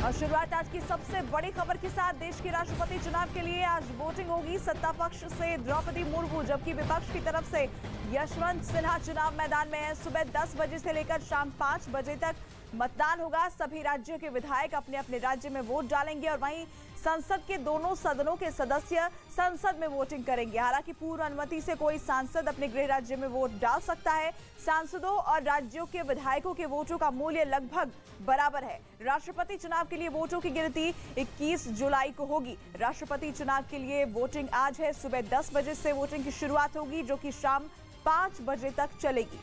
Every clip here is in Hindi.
और शुरुआत आज की सबसे बड़ी खबर के साथ। देश के राष्ट्रपति चुनाव के लिए आज वोटिंग होगी। सत्ता पक्ष से द्रौपदी मुर्मू, जबकि विपक्ष की तरफ से यशवंत सिन्हा चुनाव मैदान में है। सुबह 10 बजे से लेकर शाम 5 बजे तक मतदान होगा। सभी राज्यों के विधायक अपने अपने राज्य में वोट डालेंगे और वहीं संसद के दोनों सदनों के सदस्य संसद में वोटिंग करेंगे। हालांकि पूर्व अनुमति से कोई सांसद अपने गृह राज्य में वोट डाल सकता है। सांसदों और राज्यों के विधायकों के वोटों का मूल्य लगभग बराबर है। राष्ट्रपति चुनाव के लिए वोटों की गिनती 21 जुलाई को होगी। राष्ट्रपति चुनाव के लिए वोटिंग आज है। सुबह 10 बजे से वोटिंग की शुरुआत होगी, जो कि शाम 5 बजे तक चलेगी।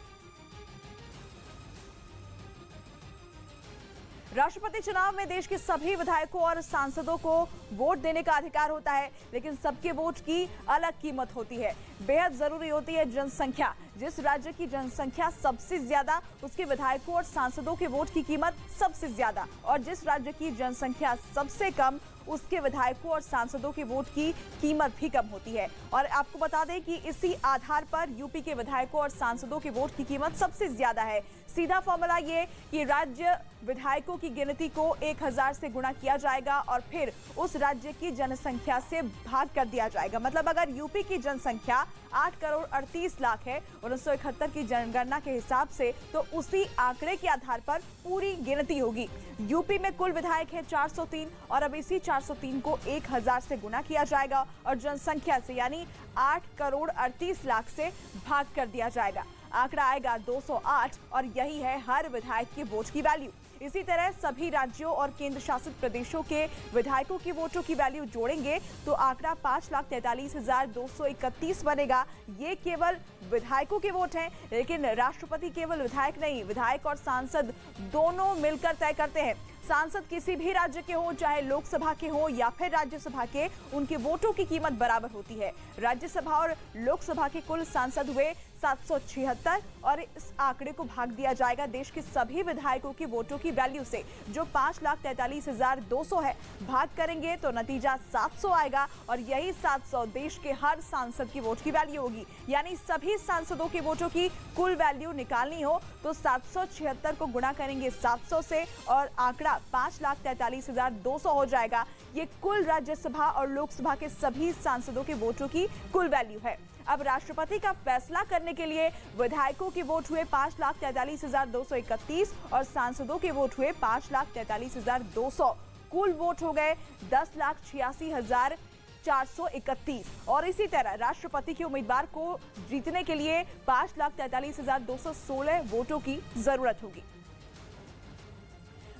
राष्ट्रपति चुनाव में देश के सभी विधायकों और सांसदों को वोट देने का अधिकार होता है, लेकिन सबके वोट की अलग कीमत होती है। बेहद जरूरी होती है जनसंख्या। जिस राज्य की जनसंख्या सबसे ज्यादा, उसके विधायकों और सांसदों के वोट की कीमत सबसे ज्यादा, और जिस राज्य की जनसंख्या सबसे कम, उसके विधायकों और सांसदों के वोट की कीमत भी कम होती है। और आपको बता दें कि इसी आधार पर यूपी के विधायकों और सांसदों के वोट की कीमत सबसे ज्यादा है। सीधा फॉर्मूला ये कि राज्य विधायकों की गिनती को 1000 से गुणा किया जाएगा और फिर उस राज्य की जनसंख्या से भाग कर दिया जाएगा। मतलब अगर यूपी की जनसंख्या 8 करोड़ 38 लाख है 1971 की जनगणना के हिसाब से, तो उसी आंकड़े के आधार पर पूरी गिनती होगी। यूपी में कुल विधायक है 403 और अब इसी 403 को 1000 से गुणा किया जाएगा और जनसंख्या से यानी 8 करोड़ 38 लाख से भाग कर दिया जाएगा। आंकड़ा आएगा 208 और यही है हर विधायक के वोट की वैल्यू। इसी तरह सभी राज्यों और केंद्र शासित प्रदेशों के विधायकों की वोटों की वैल्यू जोड़ेंगे तो आंकड़ा 5,43,231 बनेगा। ये केवल विधायकों के वोट हैं, लेकिन राष्ट्रपति केवल विधायक नहीं, विधायक और सांसद दोनों मिलकर तय करते हैं। सांसद किसी भी राज्य के हो, चाहे लोकसभा के हो या फिर राज्यसभा के, उनके वोटों की कीमत बराबर होती है। राज्यसभा और लोकसभा के कुल सांसद हुए 776 और इस आंकड़े को भाग दिया जाएगा देश के सभी विधायकों की वोटों की वैल्यू से, जो 5,43,200 है। भाग करेंगे तो नतीजा 700 आएगा और यही 700 देश के हर सांसद की वोट की वैल्यू होगी। यानी सभी सांसदों के वोटों की कुल वैल्यू निकालनी हो तो 776 को गुणा करेंगे 700 से और आंकड़ा 5,43,200 हो जाएगा। ये कुल राज्यसभा और लोकसभा के सभी सांसदों के वोटों की कुल वैल्यू है। अब राष्ट्रपति का फैसला करने के लिए विधायकों के वोट हुए 5,43,231 और सांसदों के वोट हुए 5,43,200। कुल वोट हो गए 10,86,431 और इसी तरह राष्ट्रपति के उम्मीदवार को जीतने के लिए 5,43,216 वोटों की जरूरत होगी।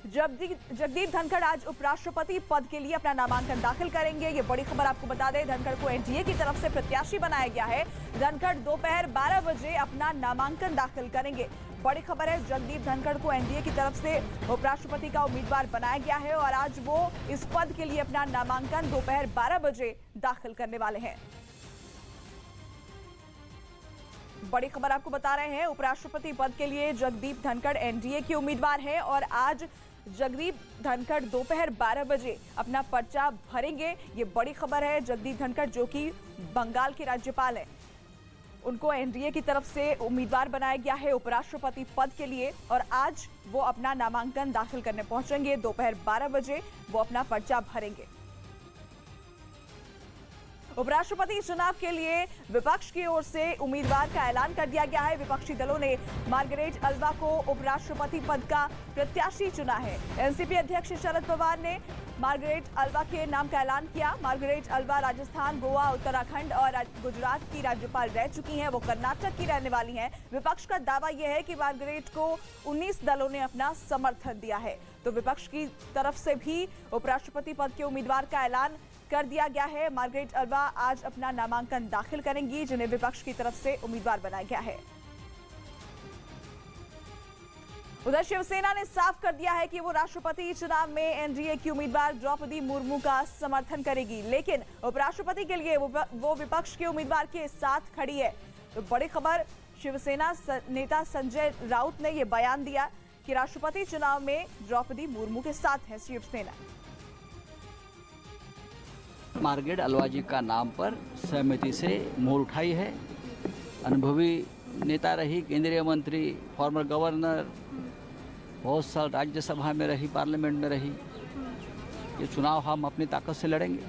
जगदीप धनखड़ आज उपराष्ट्रपति पद के लिए अपना नामांकन दाखिल करेंगे। ये बड़ी खबर आपको बता दें, धनखड़ को एनडीए की तरफ से प्रत्याशी बनाया गया है। धनखड़ दोपहर 12 बजे अपना नामांकन दाखिल करेंगे। बड़ी खबर है, जगदीप धनखड़ को एनडीए की तरफ से उपराष्ट्रपति का उम्मीदवार बनाया गया है और आज वो इस पद के लिए अपना नामांकन दोपहर 12 बजे दाखिल करने वाले हैं। बड़ी खबर आपको बता रहे हैं, उपराष्ट्रपति पद के लिए जगदीप धनखड़ एनडीए के उम्मीदवार हैं और आज जगदीप धनखड़ दोपहर 12 बजे अपना पर्चा भरेंगे। ये बड़ी खबर है। जगदीप धनखड़ जो कि बंगाल के राज्यपाल हैं, उनको एनडीए की तरफ से उम्मीदवार बनाया गया है उपराष्ट्रपति पद के लिए और आज वो अपना नामांकन दाखिल करने पहुंचेंगे। दोपहर 12 बजे वो अपना पर्चा भरेंगे। उपराष्ट्रपति चुनाव के लिए विपक्ष की ओर से उम्मीदवार का ऐलान कर दिया गया है। विपक्षी दलों ने मार्गरेट अल्वा को उपराष्ट्रपति पद का प्रत्याशी चुना है। एनसीपी अध्यक्ष शरद पवार ने मार्गरेट अल्वा के नाम का ऐलान किया। मार्गरेट अल्वा राजस्थान, गोवा, उत्तराखंड और गुजरात की राज्यपाल रह चुकी हैं। वो कर्नाटक की रहने वाली हैं। विपक्ष का दावा यह है कि मार्गरेट को 19 दलों ने अपना समर्थन दिया है। तो विपक्ष की तरफ से भी उपराष्ट्रपति पद के उम्मीदवार का ऐलान कर दिया गया है। मार्गरेट अल्वा आज अपना नामांकन दाखिल करेंगी, जिन्हें विपक्ष की तरफ से उम्मीदवार बनाया गया है। उधर शिवसेना ने साफ कर दिया है कि वो राष्ट्रपति चुनाव में एनडीए की उम्मीदवार द्रौपदी मुर्मू का समर्थन करेगी, लेकिन उपराष्ट्रपति के लिए वो विपक्ष के उम्मीदवार के साथ खड़ी है। तो बड़ी खबर, शिवसेना नेता संजय राउत ने यह बयान दिया कि राष्ट्रपति चुनाव में द्रौपदी मुर्मू के साथ है शिवसेना। मार्गरेट अल्वा जी का नाम पर सहमति से मोहर उठाई है। अनुभवी नेता रही, केंद्रीय मंत्री, फॉर्मर गवर्नर, बहुत साल राज्यसभा में रही, पार्लियामेंट में रही, ये चुनाव हम अपनी ताकत से लड़ेंगे।